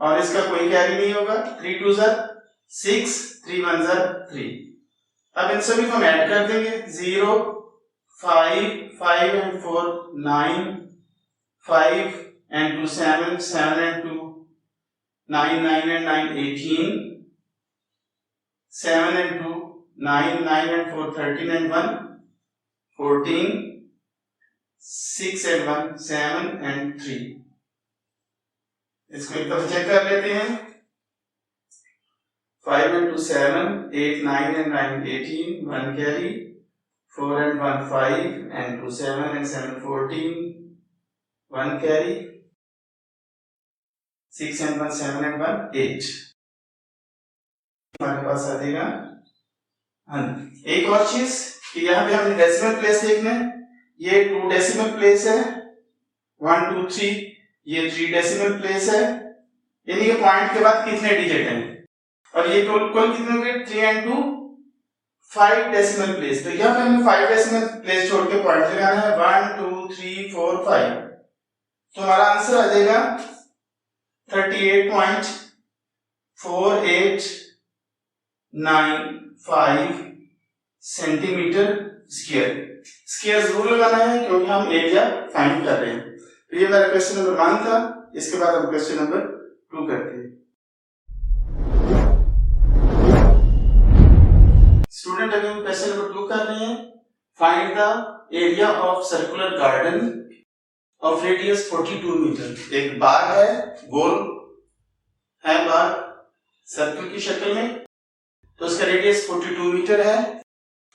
और इसका कोई कैरी नहीं होगा। 3 2 6, 3 1 3। अब इन सभी को हम ऐड कर देंगे। 0 5 5 and 4 9, 5 and 2 7, 7 and 2 9, 9 and 9 18, 7 and 2 9, 9 and 4 13 and 1 14, 6 and 1 7 and 3। इसको एक दफा चेक कर लेते हैं। 5 and 2 7, 8 9 and 9 18, 1 carry, 4 and 1 5 and 2 7 and 7 14, 1 carry, 6 and 1 7 and 1 8। हमारे पास आ जाएगा। एक और चीज कि यहाँ पे हमने डेसिमल प्लेस देखना है। ये 2 डेसिमल प्लेस है, 1 2 3। ये 3 डेसिमल प्लेस है, यानी कि पॉइंट के बाद कितने डिजिट हैं। और ये टोटल कितने हो गए? 3 and 2 5 डेसिमल प्लेस। तो यहाँ पे हमें 5 डेसिमल प्लेस छोड़ के पॉइंट लगाना है। 1 2 3 4 5। तो हमारा आंसर आ जाएगा 38.4895 सेंटीमीटर स्क्वायर। स्क्वायर जरूर लगाना है क्योंकि हम एरिया फाइंड कर रहे हैं। तो ये मेरा क्वेश्चन नंबर 1 था। इसके बाद हम क्वेश्चन नंबर 2 करते हैं। स्टूडेंट अभी हम क्वेश्चन नंबर 2 कर रहे हैं। Find the area of circular garden of radius 42 metre. एक बाग है, गोल है बाग, सर्कल की शक्ल में। तो उसका रेडियस 42 मीटर है।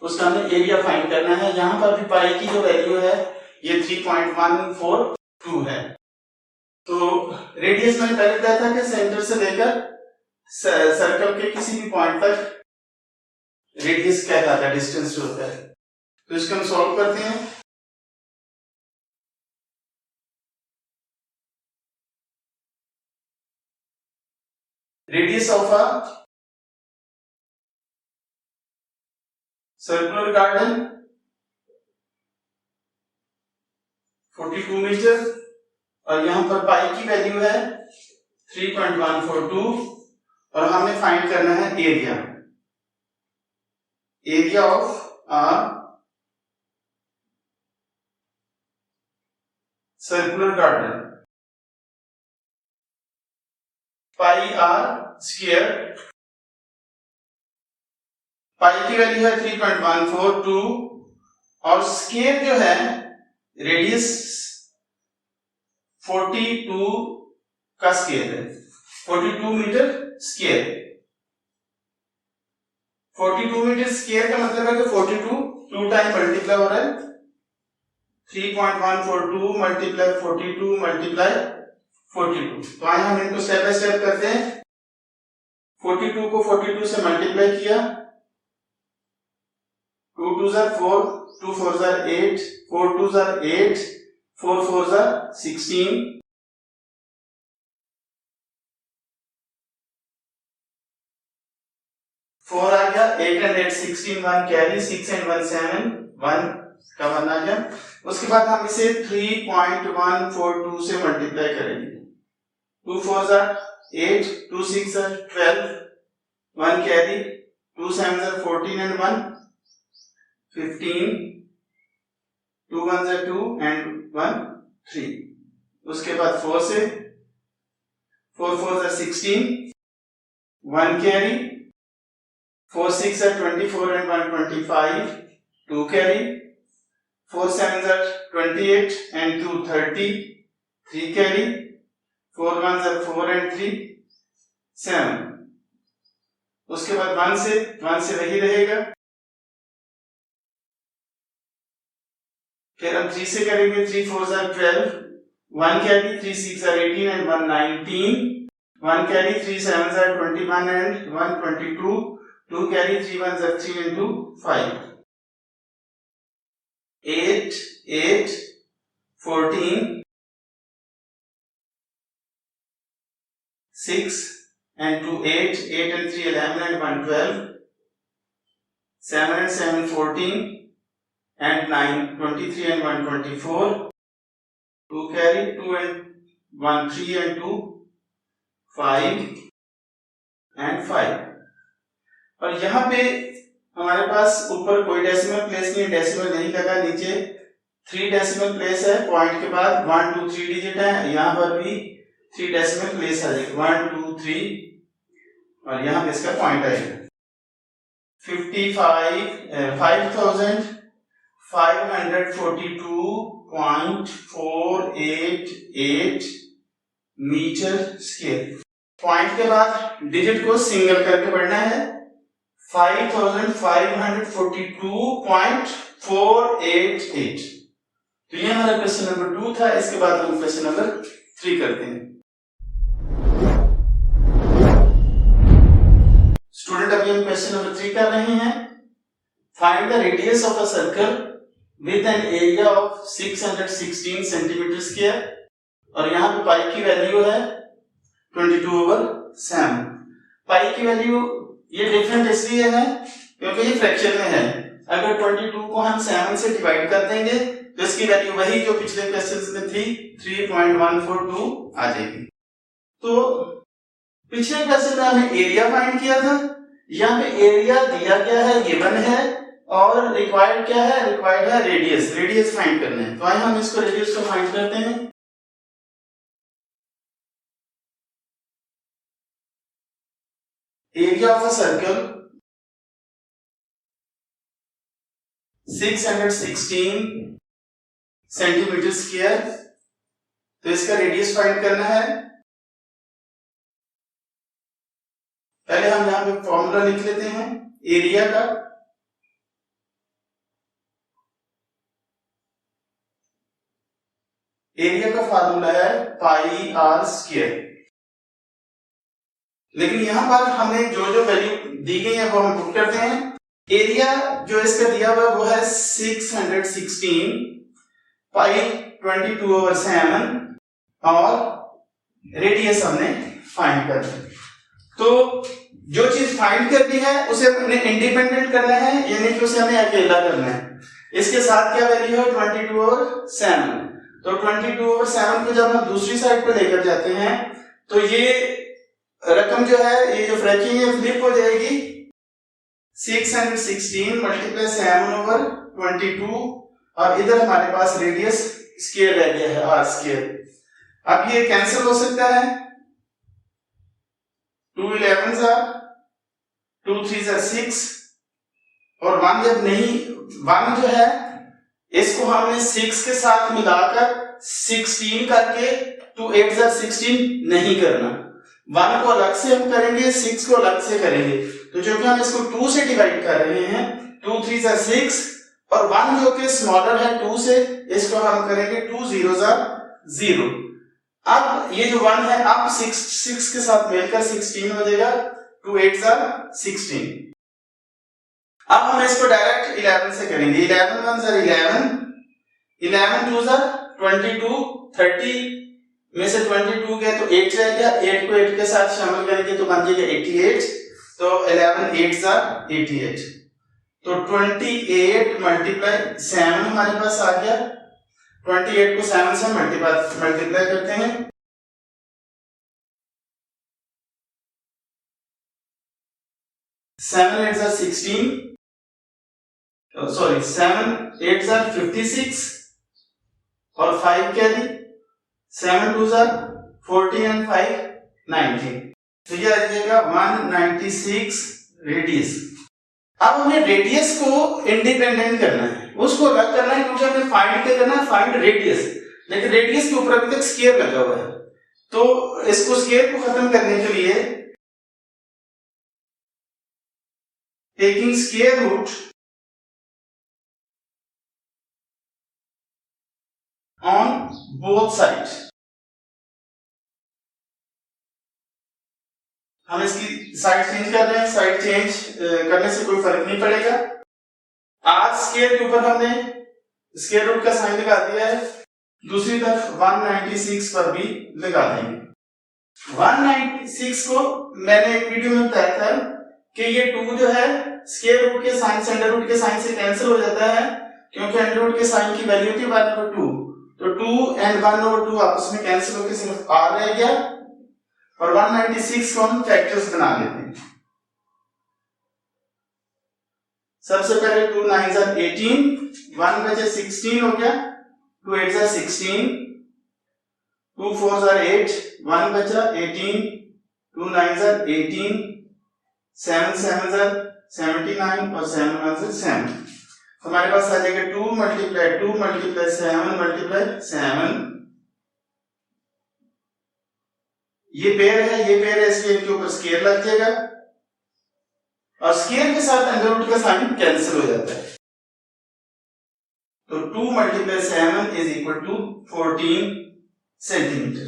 उसका हमें एरिया फाइंड करना है। यहां पर भी पाई की जो वैल्यू है ये 3.142 है। तो रेडियस मैंने पहले बताया था कि सेंटर से लेकर सर्कल के किसी भी पॉइंट तक रेडियस क्या कहता है, डिस्टेंस जो होता है। तो इसको हम सॉल्व करते हैं। Radius of a circular garden 42 metre और यहां पर पाई की वैल्यू है 3.142 और हमें फाइंड करना है area. Area of a circular garden. Pi are square, pi की वैल्यू है 3.142 और स्क्वायर जो है रेडियस 42 का स्क्वायर है। 42 मीटर स्क्वायर। 42 मीटर स्क्वायर का मतलब है कि 42 2 टाइम मल्टीप्लाई हो रहा है। 3.142 मल्टीप्लाई 42 मल्टीप्लाई 42। तो आइए हम इनको स्टेप बाय स्टेप करते हैं। 42 को 42 से मल्टीप्लाई किया, 2 2 4, 2 4 8, 4 2 8, 4 4 16, 4 आ गया, 8 and 8 16, 1 कैरी, 6 and 1 7, 1 का 1 आ गया। उसके बाद हम इसे 3.142 से मल्टीप्लाई करेंगे। 2 4 8, 2 6 12, 1 कैरी, 2 7 14 and 1 15, 2 1 2 and 1 3। उसके बाद 4 से 4 4 16, 1 carry, 4 6 24 and 1 25, 2 carry, 4 7 28 and 2 30, 3 carry, 4 1 4 and 3 7। उसके बाद 1 से वही रहेगा। फिर हम 3 से करेंगे, 3 4 12, 1 carry, 3 6 18 and 1 19, 1 carry, 3 7 21 and 1 22, 2 carry, 3 1 3 and 2 5, 8 8 14, 6 and 2 8, 8 and 3 11 and 1 12, 7 and 7 14 and 9 23 and 1 24, 2 carry, 2 and 1 3 and 2 5 and 5। और यहाँ पे हमारे पास ऊपर कोई डेसिमल प्लेस नहीं, डेसिमल नहीं लगा, नीचे 3 डेसिमल प्लेस है, पॉइंट के बाद 1 2 3 डिजिट है, यहाँ पर भी 3 डेसिमल प्लेस आ जाएगा, 1 2 3 और यहाँ पे इसका पॉइंट आएगा 5542.488 मीटर स्क्वायर। पॉइंट के बाद डिजिट को सिंगल करके पढ़ना है, 5542.488। तो ये हमारा क्वेश्चन नंबर 2 था। इसके बाद हम क्वेश्चन नंबर 3 करते हैं। स्टूडेंट अभी हम क्वेश्चन नंबर 3 कर रहे हैं। Find the radius of a circle with an area of 616 centimetre square. और यहाँ पे पाई की वैल्यू है 22/7। पाई की वैल्यू ये डिफरेंट इसलिए है क्योंकि ये फ्रैक्शन में है। अगर 22 को हम 7 से डिवाइड कर देंगे तो इसकी वैल्यू वही जो पिछले क्वेश्चन में थी 3.142 आ जाएगी। तो पिछले क्वेश्चन में हमने एरिया फाइंड किया था, यहाँ पे एरिया दिया गया है, गिवन है, और रिक्वायर्ड क्या है, रिक्वायर्ड है रेडियस। रेडियस फाइंड करना है, तो आइए हम इसको रेडियस को फाइंड करते हैं। Area of a circle 616 centimetre square, तो इसका रेडियस फाइंड करना है। पहले हम यहां पे फॉर्मूला लिख लेते हैं एरिया का। एरिया का फार्मूला है पाई आर स्क्वायर। लेकिन यहां पर हमें जो जो वैल्यू दी गई है वो हम पुट करते हैं। एरिया जो इसका दिया हुआ है वो है 616 पाई 22/7 और रेडियस हमने फाइंड कर ली। तो जो चीज फाइंड करनी है उसे हमने इंडिपेंडेंट करना है, यानी कि उसे हमें अकेला करना है। इसके साथ क्या वैल्यू है 22/7। तो 22/7 को जब हम दूसरी साइड पर लेकर जाते हैं तो ये रकम जो है, ये जो फ्रैक्शन है फ्लिप हो जाएगी। 616 मल्टीप्लाई 7/22 और इधर हमारे पास रेडियस स्क्वायर रह गया है आर स्क्वायर। अब ये कैंसिल हो सकता है, 2 11s are 2 3s are 6 और 1 जब नहीं, 1 जो है इसको हमने 6 के साथ मिलाकर 16 करके 2 8s are 16 नहीं करना। 1 को अलग से हम करेंगे, 6 को अलग से करेंगे। तो जो कि हम इसको 2 से डिवाइड कर रहे हैं, 2 3s are 6 और 1 जो कि स्मॉलर है 2 से, इसको हम करेंगे 2 0s are 0। अब ये जो 1 है अब 6 के साथ मिलकर 16 हो जाएगा, 2 8s are 16। अब हम इसको डायरेक्ट 11 से करेंगे। 11 1s are 11, 11 2s are 22, 30 में से 22 गए तो 8 रह गया, 8 को 8 के साथ शामिल करेंगे तो बन जाएगा 88। तो 11 8s are 88। तो 28 मल्टीप्लाई 7 हमारे पास आ गया। 28 को 7 से मल्टीप्लाई करते हैं, 7 8s are 16, sorry 7 8s are 56 और 5 कैरी, 7 2s are 14 and 5 19। तो ये आ जाएगा 196 रेडियस। अब हमें रेडियस को इंडिपेंडेंट करना है, उसको अलग करना है, क्योंकि हमें फाइंड क्या करना है, फाइंड रेडियस। लेकिन रेडियस के ऊपर अभी तक स्क्वायर लगा हुआ है, तो इसको स्क्वायर को खत्म करने के लिए taking square root on both sides, हम इसकी साइड चेंज कर रहे हैं। साइड चेंज करने से कोई फर्क नहीं पड़ेगा। आर स्क्वायर के ऊपर हमने स्क्वायर रूट का साइन लगा दिया है, दूसरी तरफ 196 पर भी लगा देंगे। 196 को मैंने एक वीडियो में बताया था कि ये 2 जो है स्क्वायर रूट के साइन से अंडर रूट के साइन से कैंसिल हो जाता है, क्योंकि अंडर रूट के साइन की वैल्यू थी 1/2। तो 2 and 1/2 आपस में कैंसिल होकर सिर्फ r रह गया और 196 को हम फैक्टर्स बना लेते हैं। सबसे पहले 2 9 ज़ा 18, 1 बचे 16 हो गया, 2 8 ज़ा 16, 2 4 ज़ा 8, 1 बचा 18, 2 9 ज़ा 18, 7 7 ज़ा 79 और 7 1 ज़ा 7। हमारे पास आ जाएगा 2 मल्टीप्लाई 2 मल्टीप्लाई 7 मल्टीप्लाई 7। ये पेयर है इसलिए इनके ऊपर स्केयर लग जाएगा और स्केयर के साथ अंडर रूट का साइन कैंसिल हो जाता है। तो 2 multiply 7 is equal to 14 centimetre.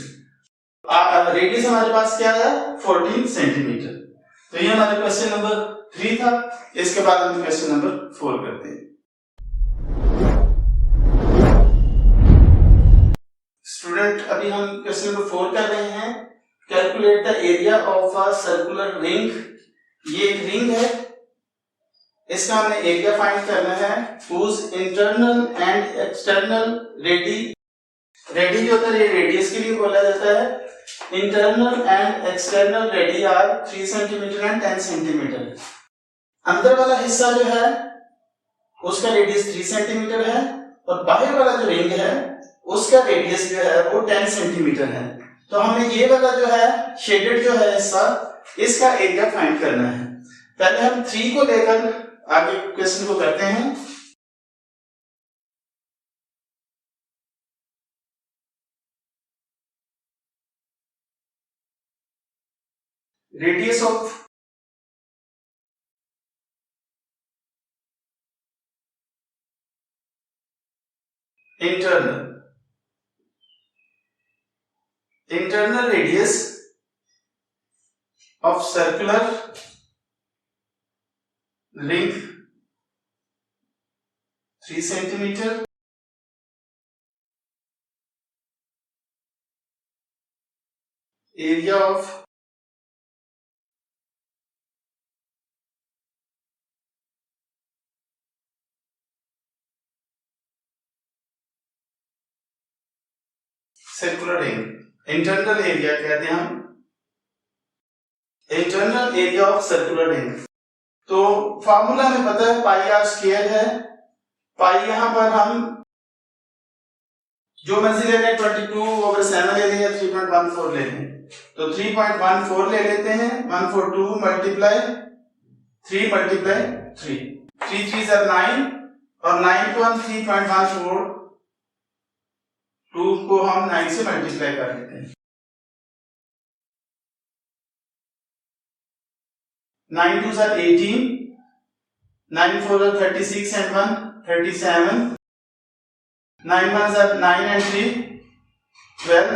Radius हमारे पास क्या है? 14 सेंटीमीटर। तो ये हमारे क्वेश्चन नंबर 3 था। इसके बाद हम क्वेश्चन नंबर 4 करते हैं। स्टूडेंट, अभी हम क्वेश्चन नंबर 4 कर रहे हैं। Calculate the area of a circular ring. ये एक रिंग है, इसका हमने एरिया फाइंड करना है। whose internal and external radii जो होता है रेडियस के लिए बोला जाता है। Internal and external radii are 3 centimetre and 10 centimetre. अंदर वाला हिस्सा जो है उसका रेडियस 3 सेंटीमीटर है और बाहर वाला जो रिंग है उसका रेडियस जो है वो 10 सेंटीमीटर है। तो हमें ये वाला जो है शेडेड जो है हिस्सा, इसका एरिया फाइंड करना है। पहले हम 3 को लेकर आगे क्वेश्चन को करते हैं। Radius of internal radius of circular ring 3 centimeter, area of circular ring. Internal area कहते हैं हम, internal area of circular ring. तो फार्मूला हमें पता है पाई आर स्क्वायर है। पाई यहां पर हम जो मर्जी ले लें, 22/7 ले लें या 3.14 ले लें। तो 3.14 ले लेते हैं। 142 मल्टीप्लाई 3 मल्टीप्लाई 3, 3 3 ज़ा 9 और 9 को हम 3.14 2 को हम 9 से मल्टीप्लाई कर लेते हैं। 9 2 ज़ा 18, 9 4 ज़ा 36 and 1 37, 9 1 ज़ा 9 and 3 12,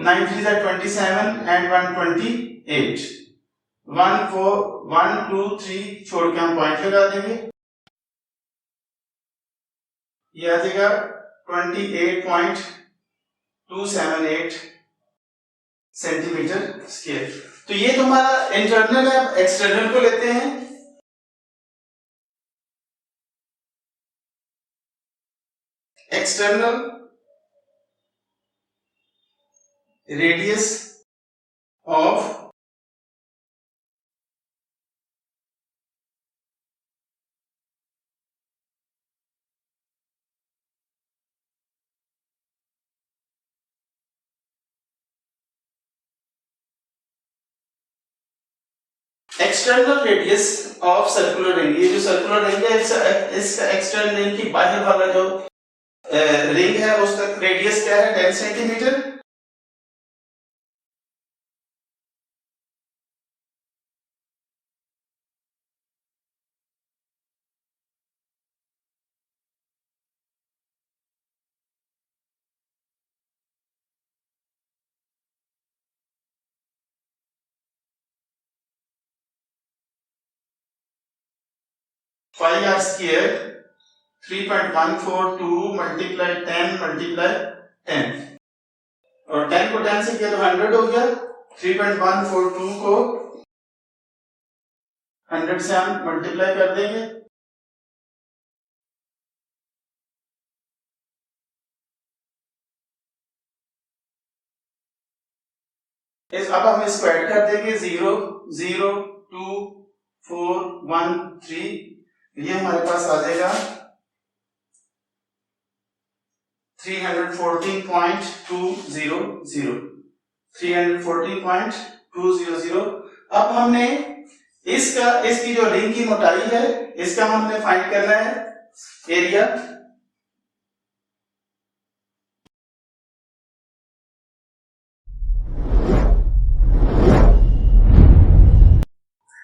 9 3 ज़ा 27 and 1 28, 1 4 1 2 3 छोड़ के हम पॉइंट लगा देंगे। ये आ जाएगा 28.278 सेंटीमीटर स्क्वायर। तो ये तो हमारा इंटरनल है। एक्सटर्नल को लेते हैं। External radius of external radius of circular ring. ये जो सर्कुलर रिंग है इसका एक्सटर्नल रिंग की बाहर वाला जो रिंग है उसका रेडियस क्या है? 10 centimetre. Pi are square 3.142 multiply 10 multiply 10 और 10 को 10 से किया तो 100 हो गया। 3.142 को 100 से हम मल्टीप्लाई कर देंगे। अब हम इसको ऐड कर देंगे 0 0 2 4 1 3, ये हमारे पास आ जाएगा 314.200 314.200। अब हमने इसकी जो रिंग की मोटाई है इसका हमने फाइंड करना है एरिया।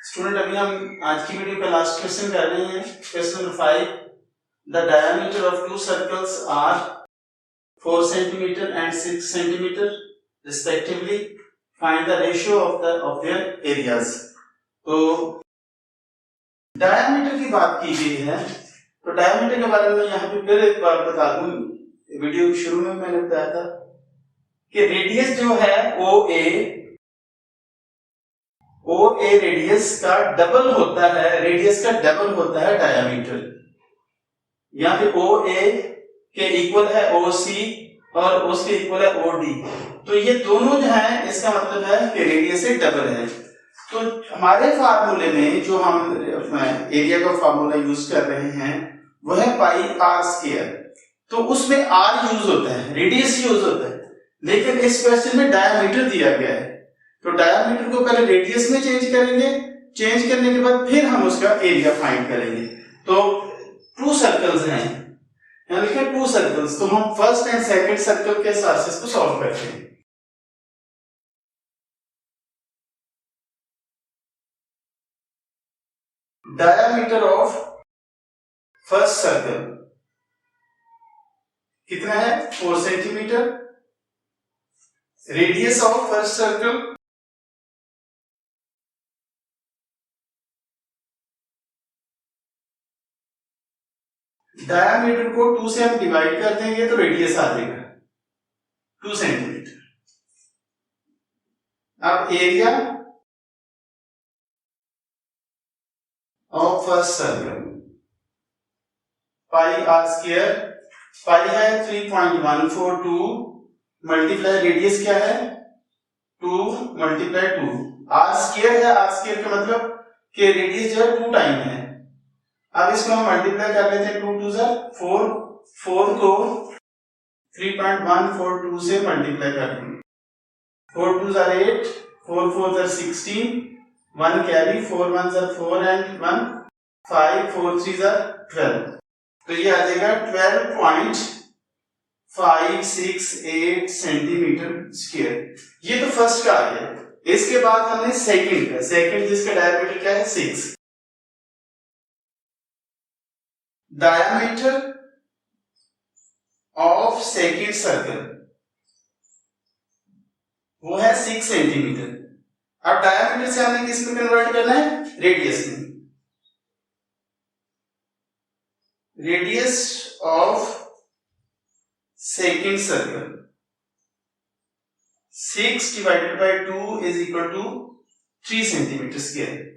स्टूडेंट अभी हम आज की वीडियो का लास्ट क्वेश्चन कर रहे हैं, question number 5। The diameter of two circles are 4 centimetre and 6 centimetre respectively, find the ratio of their areas. तो डायमीटर की बात की गई है, तो डायमीटर के बारे में यहाँ पे फिर एक बार बता दूं, वीडियो के शुरू में मैंने बताया था कि रेडियस जो है OA रेडियस का डबल होता है, डायमीटर। यहाँ पे OA के इक्वल है OC और उसके इक्वल है OD, तो ये दोनों जो है इसका मतलब है कि रेडियस से डबल है। तो हमारे फार्मूले में जो हम एरिया का फार्मूला यूज कर रहे हैं वो है पाई आर स्क्वायर, तो उसमें आर यूज होता है, रेडियस यूज होता है, लेकिन इस क्वेश्चन में डायमीटर दिया गया है, तो डायमीटर को पहले रेडियस में चेंज करेंगे, चेंज करने के बाद फिर हम उसका एरिया फाइंड करेंगे। तो टू सर्कल्स हैं, यहाँ लिखा है टू सर्कल्स, तो हम फर्स्ट एंड सेकंड सर्कल के हिसाब से इसको सॉल्व करते हैं। डायमीटर ऑफ फर्स्ट सर्कल कितना है 4 centimetre, radius of first circle diameter को 2 से हम डिवाइड कर देंगे तो रेडियस आ जाएगा 2 सेंटीमीटर। अब area of first circle pi are square, pi है 3.142 मल्टीप्लाई रेडियस क्या है 2 मल्टीप्लाई 2, आर स्क्वायर है, आर स्क्वायर का मतलब कि रेडियस जो है 2 टाइम है। अब इसको हम मल्टीप्लाई कर लेते हैं, 2 2 जा 4, 4 को 3.142 से मल्टीप्लाई कर देंगे, 4 2 जा 8, 4 4 जा 16, 1 कैरी, 4 1 जा 4 एंड 1 5, 4 3 जा 12, तो ये आ जाएगा 12.568 सेंटीमीटर स्क्वायर। ये तो फर्स्ट का आ गया। इसके बाद हमने सेकंड का, सेकंड जिसका डायमीटर क्या है 6, डायमीटर ऑफ सेकंड सर्कल वो है 6 सेंटीमीटर। अब डायमीटर से हमने किस में कन्वर्ट करना है रेडियस में, radius of second circle 6 divided by 2 is equal to 3 centimetre square,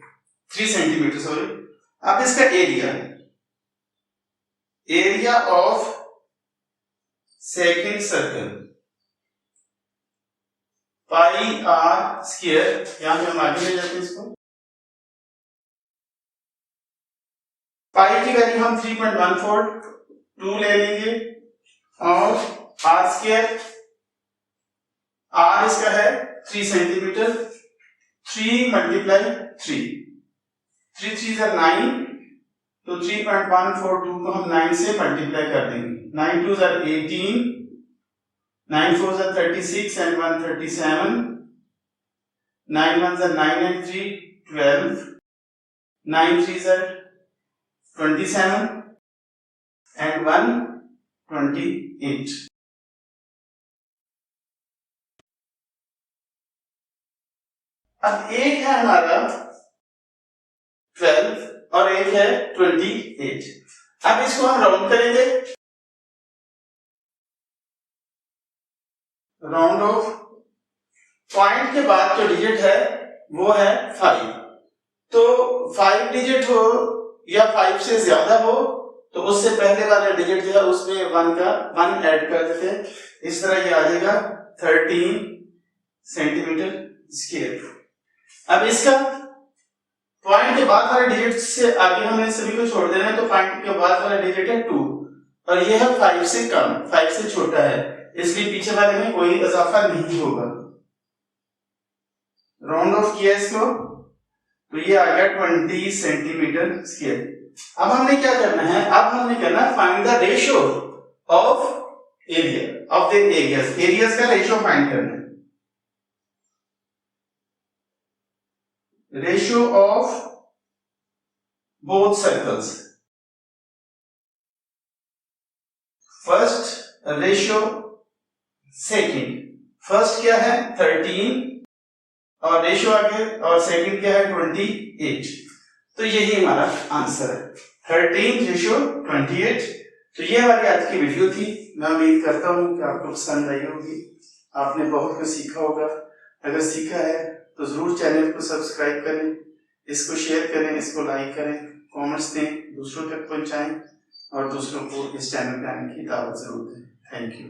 3 centimetre sorry. अब इसका area of second circle pi are square, यहां पे हम आगे ले जाते हैं इसको, पाई की वैल्यू हम 3.142 ले लेंगे और आर स्क्वायर, आर इसका है 3 सेंटीमीटर, 3 मल्टीप्लाई 3, 3 3 जा 9, तो 3.142 को हम 9 से मल्टीप्लाई कर देंगे, 9 2 जा 18, 9 4 जा 36 एंड 1 37, 9 1 जा 9 एंड 3 12, 9 3 जा 27 and 1 28। अब एक है हमारा 12 और एक है 28। अब इसको हम राउंड करेंगे, राउंड ऑफ पॉइंट के बाद जो डिजिट है वो है 5, तो 5 डिजिट हो या 5 से ज्यादा हो तो उससे पहले वाला डिजिट जो है उसमें 1 ऐड कर देते हैं, इस तरह ये आ जाएगा 13 सेंटीमीटर स्क्वायर। अब इसका पॉइंट के बाद वाले डिजिट से आगे हमने सभी को छोड़ देना है, तो पॉइंट के बाद वाला डिजिट है 2 और ये है 5 से कम, 5 से छोटा है, इसलिए पीछे वाले में कोई इजाफा नहीं होगा। राउंड ऑफ किया इसको तो ये आ गया 20 सेंटीमीटर स्क्वायर। अब हमने क्या करना है, अब हमने करना है find the ratio of area of the areas, areas का रेशियो फाइंड करना है। Ratio of both circles, first ratio second, first क्या है 13 और रेशियो आगे और सेकंड क्या है 28, तो यही हमारा आंसर है 13 रेशियो 28। तो ये हमारी आज की वीडियो थी। मैं उम्मीद करता हूँ कि आपको पसंद आई होगी, आपने बहुत कुछ सीखा होगा। अगर सीखा है तो जरूर चैनल को सब्सक्राइब करें, इसको शेयर करें, इसको लाइक करें, कमेंट्स दें, दूसरों तक पहुंचाएं और दूसरों को इस चैनल पे आने की दावत जरूर दें। Thank you.